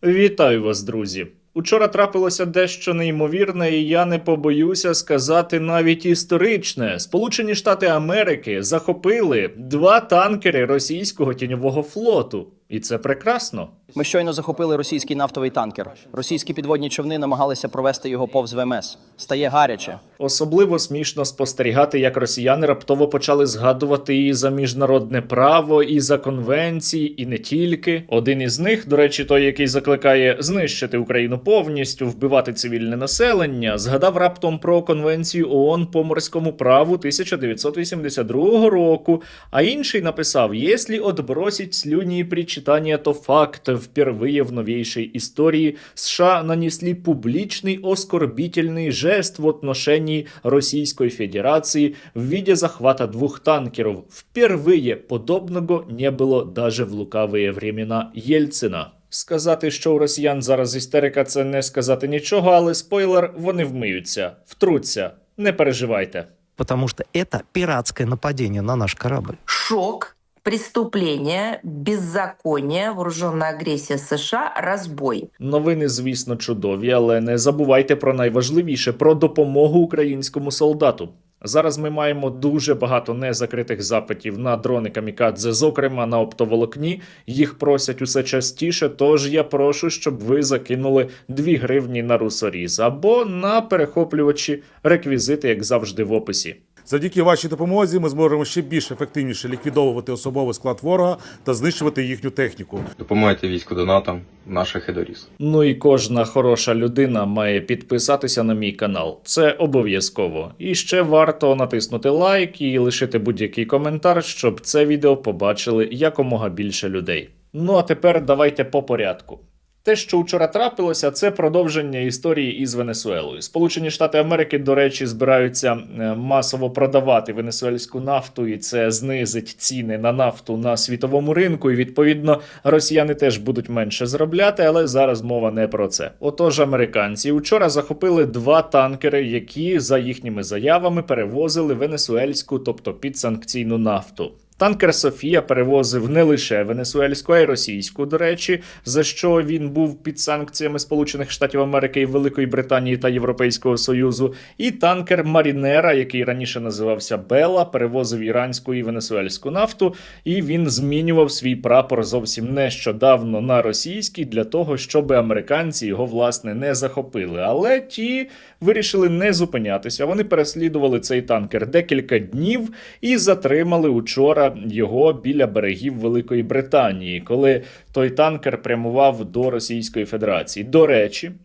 Вітаю вас, друзі! Учора трапилося дещо неймовірне, і я не побоюся сказати навіть історичне. Сполучені Штати Америки захопили 2 танкери російського тіньового флоту. І це прекрасно. Ми щойно захопили російський нафтовий танкер. Російські підводні човни намагалися провести його повз ВМС. Стає гаряче. Особливо смішно спостерігати, як росіяни раптово почали згадувати і за міжнародне право, і за конвенції, і не тільки. Один із них, до речі, той, який закликає знищити Україну повністю, вбивати цивільне населення, згадав раптом про Конвенцію ООН по морському праву 1982 року, а інший написав: «Если отбросить слюни при читании, то факт, впервые в новейшей истории США нанесли публичный оскорбительный жест в отношении Российской Федерации в виде захвата 2 танкеров. Впервые подобного не было даже в лукавые времена Єльцина». Сказати, що у росіян зараз істерика, це не сказати нічого, але спойлер, вони вмиються, втруться, не переживайте. Потому что это пиратское нападение на наш корабль. Шок, преступление, беззаконие, вооруженная агрессия США, разбой. Новини, звісно, чудові, але не забувайте про найважливіше – про допомогу українському солдату. Зараз ми маємо дуже багато незакритих запитів на дрони камікадзе, зокрема на оптоволокні. Їх просять усе частіше, тож я прошу, щоб ви закинули 2 гривні на русоріз або на перехоплювачі, реквізити, як завжди, в описі. Завдяки вашій допомозі ми зможемо ще більш ефективніше ліквідовувати особовий склад ворога та знищувати їхню техніку. Допомагайте війську донатам наших Едоріс. Ну і кожна хороша людина має підписатися на мій канал. Це обов'язково. І ще варто натиснути лайк і лишити будь-який коментар, щоб це відео побачили якомога більше людей. Ну а тепер давайте по порядку. Те, що вчора трапилося, це продовження історії із Венесуелою. Сполучені Штати Америки, до речі, збираються масово продавати венесуельську нафту, і це знизить ціни на нафту на світовому ринку, і, відповідно, росіяни теж будуть менше заробляти, але зараз мова не про це. Отож, американці вчора захопили 2 танкери, які, за їхніми заявами, перевозили венесуельську, тобто підсанкційну нафту. Танкер «Софія» перевозив не лише венесуельську, а й російську, до речі, за що він був під санкціями Сполучених Штатів Америки, Великої Британії та Європейського Союзу. І танкер «Марінера», який раніше називався «Белла», перевозив іранську і венесуельську нафту, і він змінював свій прапор зовсім нещодавно на російський для того, щоб американці його, власне, не захопили. Але ті вирішили не зупинятися. Вони переслідували цей танкер декілька днів і затримали учора його біля берегів Великої Британії, коли той танкер прямував до Російської Федерації.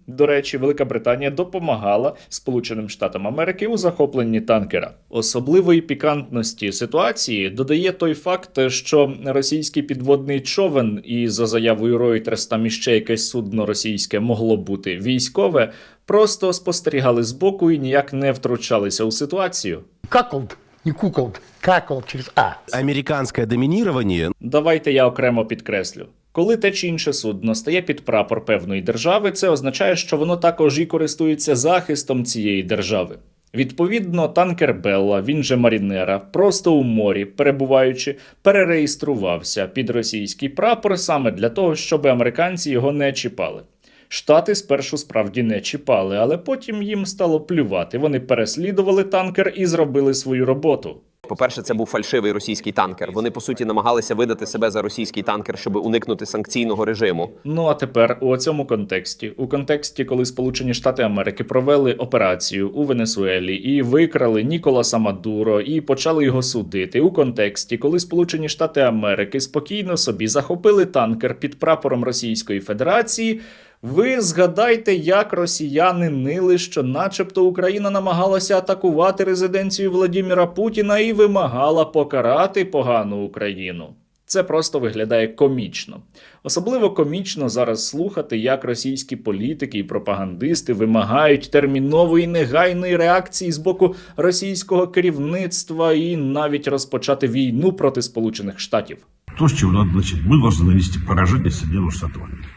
До речі, Велика Британія допомагала Сполученим Штатам Америки у захопленні танкера. Особливої пікантності ситуації додає той факт, що російський підводний човен, і за заявою Reuters там іще якесь судно російське могло бути військове, просто спостерігали збоку і ніяк не втручалися у ситуацію. Каколд, не куколд, каколд через А. Американское доминирование. Давайте я окремо підкреслю. Коли те чи інше судно стає під прапор певної держави, це означає, що воно також і користується захистом цієї держави. Відповідно, танкер «Белла», він же «Марінера», просто у морі, перебуваючи, перереєструвався під російський прапор саме для того, щоб американці його не чіпали. Штати спершу справді не чіпали, але потім їм стало плювати. Вони переслідували танкер і зробили свою роботу. По-перше, це був фальшивий російський танкер. Вони, по суті, намагалися видати себе за російський танкер, щоб уникнути санкційного режиму. Ну а тепер у цьому контексті. У контексті, коли Сполучені Штати Америки провели операцію у Венесуелі і викрали Ніколаса Мадуро і почали його судити. У контексті, коли Сполучені Штати Америки спокійно собі захопили танкер під прапором Російської Федерації, ви згадайте, як росіяни нили, що начебто Україна намагалася атакувати резиденцію Владіміра Путіна і вимагала покарати погану Україну. Це просто виглядає комічно. Особливо комічно зараз слухати, як російські політики і пропагандисти вимагають термінової негайної реакції з боку російського керівництва і навіть розпочати війну проти Сполучених Штатів. То, с чего надо начать. Мы должны нанести поражение Соединенным Штатам Америки.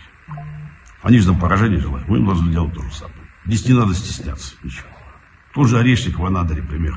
Они же нам поражение желают, мы им должны делать то же самое. Здесь не надо стесняться, ничего. Тот же Орешник в Анадыре, пример.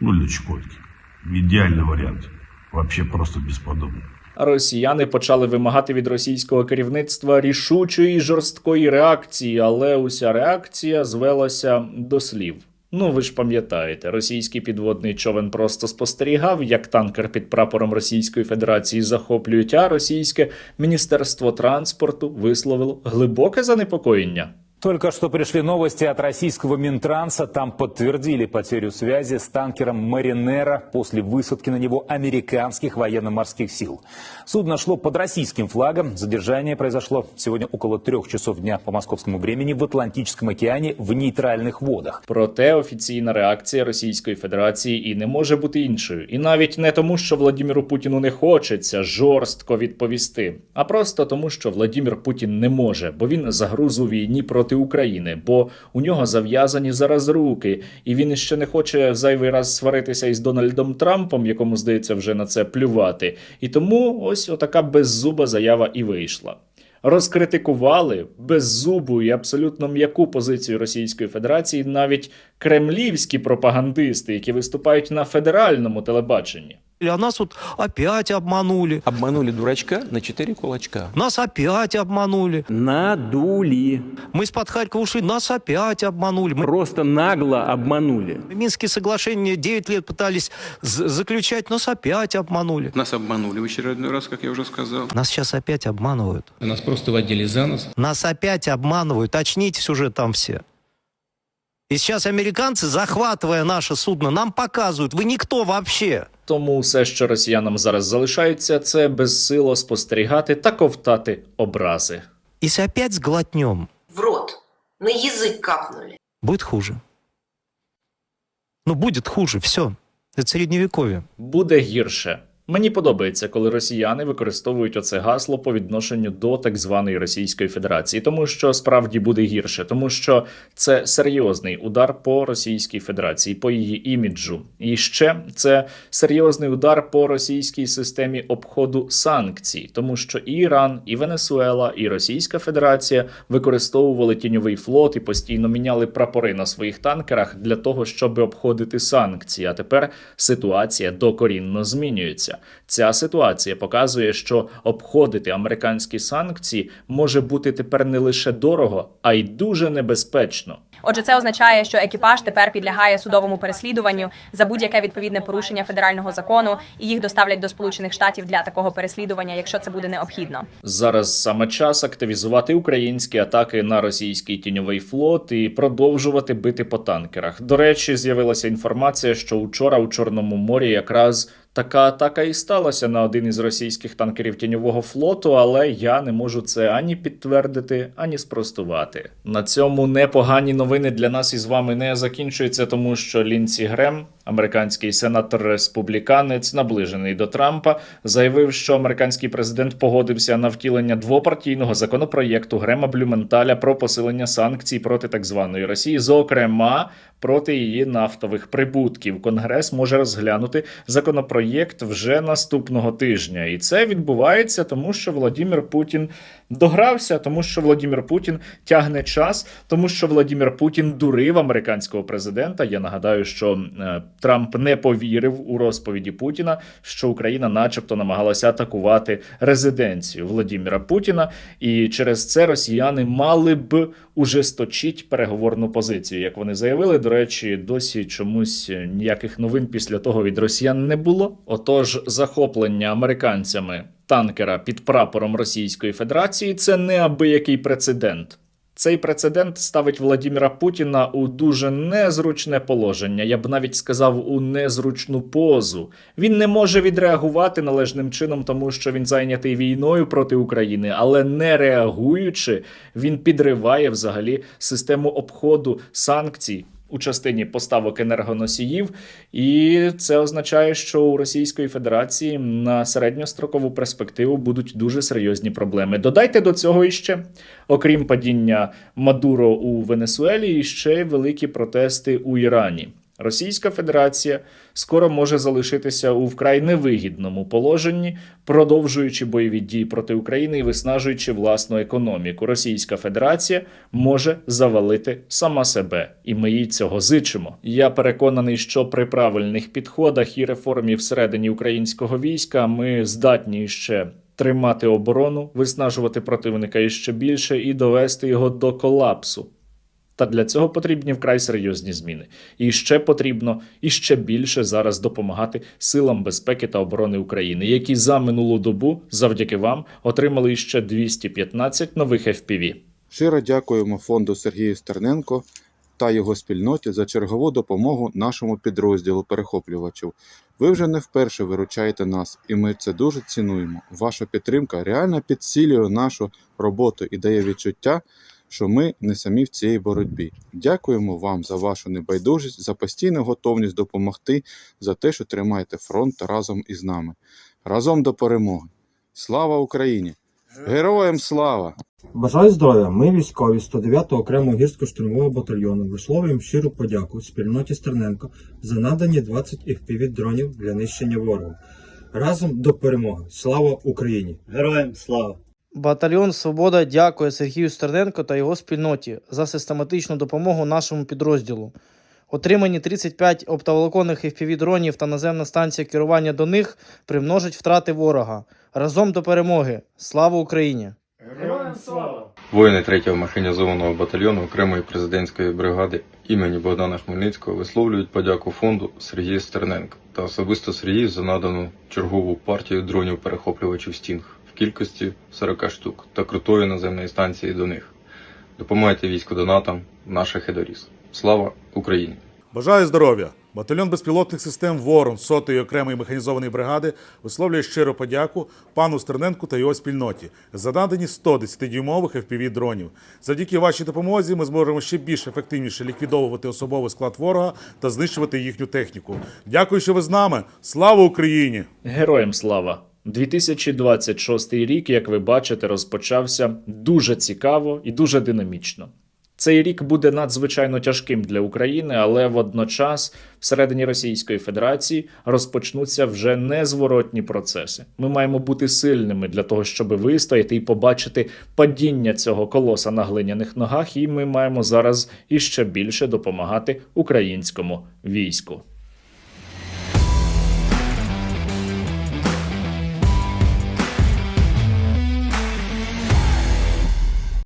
Ну, или Чукотки. Идеальный вариант. Вообще просто бесподобный. Росіяни почали вимагати від російського керівництва рішучої й жорсткої реакції, але уся реакція звелася до слів. Ну, ви ж пам'ятаєте, російський підводний човен просто спостерігав, як танкер під прапором Російської Федерації захоплюють, а російське Міністерство транспорту висловило глибоке занепокоєння. Только что пришли новости от российского Минтранса. Там подтвердили потерю связи с танкером «Маринера» после высадки на него американских военно-морских сил. Судно шло под российским флагом. Задержание произошло сегодня около 3 часов дня по московскому времени в Атлантическом океане в нейтральных водах. Проте офіційна реакція Російської Федерації і не може бути іншою. І навіть не тому, що Владіміру Путіну не хочеться жорстко відповісти, а просто тому, що Владімір Путін не може, бо він загруз у війні проти України, бо у нього зав'язані зараз руки, і він іще не хоче зайвий раз сваритися із Дональдом Трампом, якому, здається, вже на це плювати. І тому ось отака беззуба заява і вийшла. Розкритикували беззубу і абсолютно м'яку позицію Російської Федерації навіть кремлівські пропагандисти, які виступають на федеральному телебаченні. А нас вот опять обманули. Обманули дурачка на 4 кулачка. Нас опять обманули. Надули. Мы из-под Харькова ушли, нас опять обманули. Мы Просто нагло обманули. Минские соглашения 9 лет пытались заключать, нас опять обманули. Нас обманули в очередной раз, как я уже сказал. Нас сейчас опять обманывают. Нас просто водили за нос. Нас опять обманывают. Очнитесь уже там все. И сейчас американцы, захватывая наше судно, нам показывают, вы никто вообще. Тому все, що росіянам зараз залишається, це безсило спостерігати та ковтати образи. Если опять сглотнем, В рот. На язык капнули. будет хуже. Ну, будет хуже, все. Это средневековье. Буде гірше. Мені подобається, коли росіяни використовують оце гасло по відношенню до так званої Російської Федерації, тому що справді буде гірше, тому що це серйозний удар по Російській Федерації, по її іміджу. І ще це серйозний удар по російській системі обходу санкцій, тому що і Іран, і Венесуела, і Російська Федерація використовували тіньовий флот і постійно міняли прапори на своїх танкерах для того, щоб обходити санкції. А тепер ситуація докорінно змінюється. Ця ситуація показує, що обходити американські санкції може бути тепер не лише дорого, а й дуже небезпечно. Отже, це означає, що екіпаж тепер підлягає судовому переслідуванню за будь-яке відповідне порушення федерального закону, і їх доставлять до Сполучених Штатів для такого переслідування, якщо це буде необхідно. Зараз саме час активізувати українські атаки на російський тіньовий флот і продовжувати бити по танкерах. До речі, з'явилася інформація, що учора у Чорному морі якраз така атака і сталася на один із російських танкерів тіньового флоту, але я не можу це ані підтвердити, ані спростувати. На цьому непогані новини для нас із вами не закінчуються, тому що Ліндсі Грем, американський сенатор-республіканець, наближений до Трампа, заявив, що американський президент погодився на втілення двопартійного законопроєкту Грема Блюменталя про посилення санкцій проти так званої Росії, зокрема проти її нафтових прибутків. Конгрес може розглянути законопроєкт вже наступного тижня. І це відбувається, тому що Владімір Путін догрався, тому що Владімір Путін тягне час, тому що Владімір Путін дурив американського президента. Я нагадаю, що Трамп не повірив у розповіді Путіна, що Україна начебто намагалася атакувати резиденцію Владіміра Путіна, і через це росіяни мали б ужесточити переговорну позицію, як вони заявили. До речі, досі чомусь ніяких новин після того від росіян не було. Отож, захоплення американцями танкера під прапором Російської Федерації – це неабиякий прецедент. Цей прецедент ставить Владіміра Путіна у дуже незручне положення, я б навіть сказав, у незручну позу. Він не може відреагувати належним чином, тому що він зайнятий війною проти України, але не реагуючи, він підриває взагалі систему обходу санкцій у частині поставок енергоносіїв, і це означає, що у Російської Федерації на середньострокову перспективу будуть дуже серйозні проблеми. Додайте до цього іще, окрім падіння Мадуро у Венесуелі, іще великі протести у Ірані. Російська Федерація скоро може залишитися у вкрай невигідному положенні, продовжуючи бойові дії проти України і виснажуючи власну економіку. Російська Федерація може завалити сама себе, і ми їй цього зичимо. Я переконаний, що при правильних підходах і реформі всередині українського війська ми здатні ще тримати оборону, виснажувати противника іще більше і довести його до колапсу. Та для цього потрібні вкрай серйозні зміни. І ще потрібно іще більше зараз допомагати силам безпеки та оборони України, які за минулу добу, завдяки вам, отримали іще 215 нових FPV. Щиро дякуємо фонду Сергію Стерненко та його спільноті за чергову допомогу нашому підрозділу перехоплювачів. Ви вже не вперше виручаєте нас, і ми це дуже цінуємо. Ваша підтримка реально підсилює нашу роботу і дає відчуття, що ми не самі в цій боротьбі. Дякуємо вам за вашу небайдужість, за постійну готовність допомогти, за те, що тримаєте фронт разом із нами. Разом до перемоги. Слава Україні! Героям слава! Бажаю здоров'я! Ми, військові 109-го окремого гірсько-штурмового батальйону, висловлюємо щиру подяку спільноті Стерненко за надані 20 FPV-дронів для нищення ворога. Разом до перемоги! Слава Україні! Героям слава! Батальйон «Свобода» дякує Сергію Стерненко та його спільноті за систематичну допомогу нашому підрозділу. Отримані 35 оптоволоконних FPV-дронів та наземна станція керування до них примножить втрати ворога. Разом до перемоги! Слава Україні! Героям слава! Воїни 3-го механізованого батальйону окремої президентської бригади імені Богдана Хмельницького висловлюють подяку фонду Сергія Стерненка та особисто Сергію за надану чергову партію дронів-перехоплювачів «Стінг» в кількості 40 штук та крутої наземної станції до них. Допомагайте війську донатам наших едоріс. Слава Україні! Бажаю здоров'я! Батальйон безпілотних систем «Ворон» 100-ї окремої механізованої бригади висловлює щиру подяку пану Стерненку та його спільноті за надані 100 10-дюймових FPV-дронів. Завдяки вашій допомозі ми зможемо ще більш ефективніше ліквідовувати особовий склад ворога та знищувати їхню техніку. Дякую, що ви з нами! Слава Україні! Героям слава! 2026 рік, як ви бачите, розпочався дуже цікаво і дуже динамічно. Цей рік буде надзвичайно тяжким для України, але водночас всередині Російської Федерації розпочнуться вже незворотні процеси. Ми маємо бути сильними для того, щоб вистояти і побачити падіння цього колоса на глиняних ногах, і ми маємо зараз іще більше допомагати українському війську.